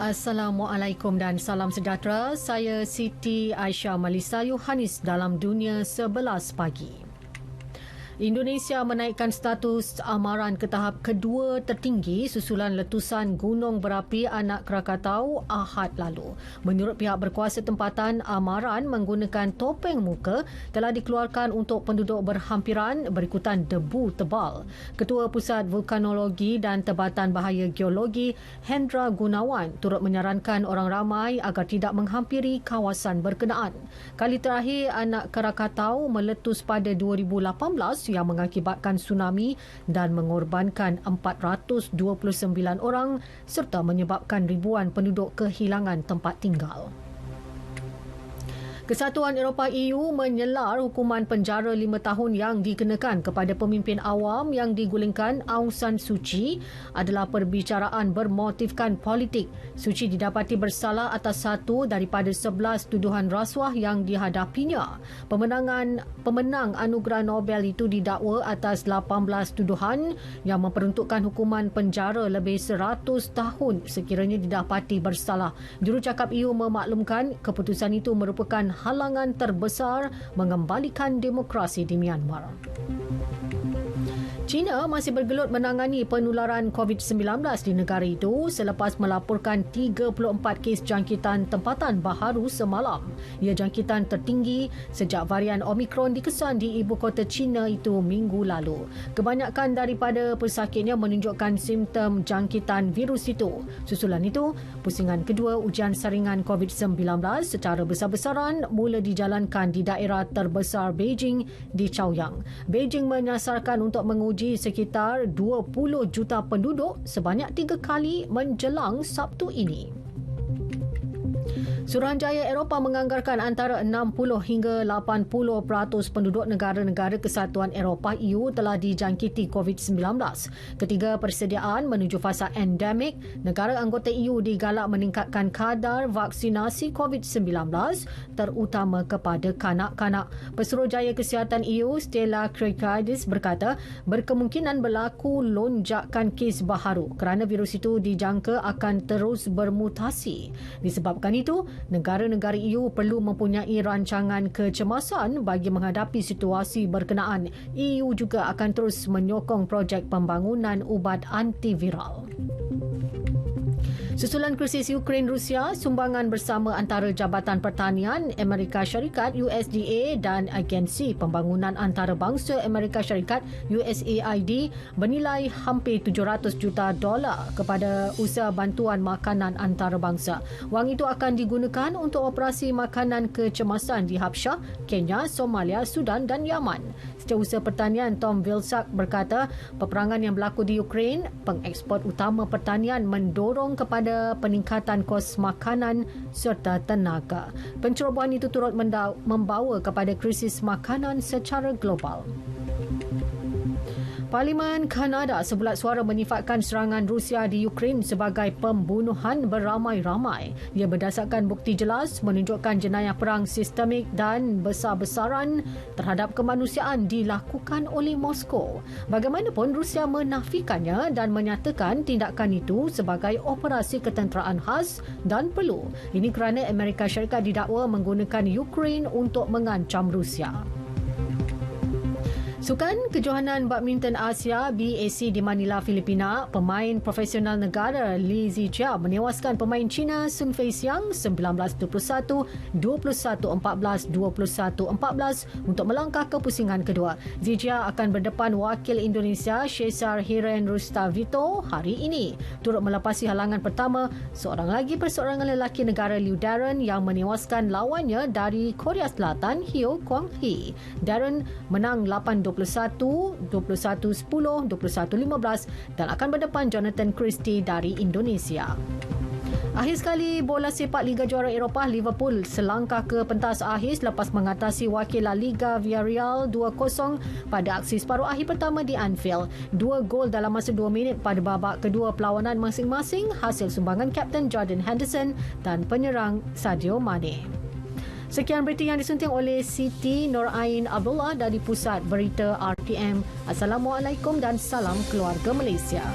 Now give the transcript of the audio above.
Assalamualaikum dan salam sejahtera. Saya Siti Aisyah Malisa Yohanis dalam Dunia 11 Pagi. Indonesia menaikkan status amaran ke tahap kedua tertinggi susulan letusan gunung berapi Anak Krakatau Ahad lalu. Menurut pihak berkuasa tempatan, amaran menggunakan topeng muka telah dikeluarkan untuk penduduk berhampiran berikutan debu tebal. Ketua Pusat Vulkanologi dan Tebatan Bahaya Geologi, Hendra Gunawan, turut menyarankan orang ramai agar tidak menghampiri kawasan berkenaan. Kali terakhir Anak Krakatau meletus pada 2018 yang mengakibatkan tsunami dan mengorbankan 429 orang serta menyebabkan ribuan penduduk kehilangan tempat tinggal. Kesatuan Eropah EU menyelar hukuman penjara 5 tahun yang dikenakan kepada pemimpin awam yang digulingkan Aung San Suu Kyi adalah perbicaraan bermotifkan politik. Suu Kyi didapati bersalah atas 1 daripada 11 tuduhan rasuah yang dihadapinya. Pemenang anugerah Nobel itu didakwa atas 18 tuduhan yang memperuntukkan hukuman penjara lebih 100 tahun sekiranya didapati bersalah. Jurucakap EU memaklumkan keputusan itu merupakan halangan terbesar mengembalikan demokrasi di Myanmar. China masih bergelut menangani penularan COVID-19 di negara itu selepas melaporkan 34 kes jangkitan tempatan baharu semalam. Ia jangkitan tertinggi sejak varian Omicron dikesan di ibu kota China itu minggu lalu. Kebanyakan daripada pesakitnya menunjukkan simptom jangkitan virus itu. Susulan itu, pusingan kedua ujian saringan COVID-19 secara besar-besaran mula dijalankan di daerah terbesar Beijing di Chaoyang. Beijing menyasarkan untuk menguji sekitar 20 juta penduduk sebanyak 3 kali menjelang Sabtu ini. Suruhanjaya Eropah menganggarkan antara 60 hingga 80% penduduk negara-negara Kesatuan Eropah EU telah dijangkiti COVID-19. Ketika persediaan menuju fasa endemik, negara anggota EU digalak meningkatkan kadar vaksinasi COVID-19 terutama kepada kanak-kanak. Pesuruhjaya Kesihatan EU Stella Kyriakides berkata berkemungkinan berlaku lonjakan kes baharu kerana virus itu dijangka akan terus bermutasi. Disebabkan itu, negara-negara EU perlu mempunyai rancangan kecemasan bagi menghadapi situasi berkenaan. EU juga akan terus menyokong projek pembangunan ubat antiviral. Susulan krisis Ukraine-Rusia, sumbangan bersama antara Jabatan Pertanian Amerika Syarikat USDA dan Agensi Pembangunan Antarabangsa Amerika Syarikat USAID bernilai hampir $700 juta kepada usaha bantuan makanan antarabangsa. Wang itu akan digunakan untuk operasi makanan kecemasan di Habsyah, Kenya, Somalia, Sudan dan Yaman. Setiausaha Pertanian Tom Vilsack berkata, peperangan yang berlaku di Ukraine, pengeksport utama pertanian mendorong kepada peningkatan kos makanan serta tenaga. Pencerobohan itu turut membawa kepada krisis makanan secara global. Parlimen Kanada sebulat suara menyifatkan serangan Rusia di Ukraine sebagai pembunuhan beramai-ramai. Ia berdasarkan bukti jelas menunjukkan jenayah perang sistemik dan besar-besaran terhadap kemanusiaan dilakukan oleh Moskow. Bagaimanapun, Rusia menafikannya dan menyatakan tindakan itu sebagai operasi ketenteraan khas dan perlu. Ini kerana Amerika Syarikat didakwa menggunakan Ukraine untuk mengancam Rusia. Sukan Kejohanan Badminton Asia BAC di Manila, Filipina, pemain profesional negara Li Zijia menewaskan pemain China Sun Feixiang 19-21, 21-14, 21-14 untuk melangkah ke pusingan kedua. Zijia akan berdepan wakil Indonesia Cesar Hiren Rustavito hari ini. Turut melepasi halangan pertama, seorang lagi perseorangan lelaki negara Liu Darren yang menewaskan lawannya dari Korea Selatan Hyo Kwang-hee. Darren menang 8-21, 21-10, 21-15 dan akan berdepan Jonathan Christie dari Indonesia. Akhir sekali, bola sepak Liga Juara Eropah, Liverpool selangkah ke pentas akhir selepas mengatasi wakil La Liga Villarreal 2-0 pada aksi separuh akhir pertama di Anfield. 2 gol dalam masa 2 minit pada babak kedua perlawanan masing-masing hasil sumbangan Kapten Jordan Henderson dan penyerang Sadio Mane. Sekian berita yang disunting oleh Siti Norain Abdullah dari Pusat Berita RTM. Assalamualaikum dan salam keluarga Malaysia.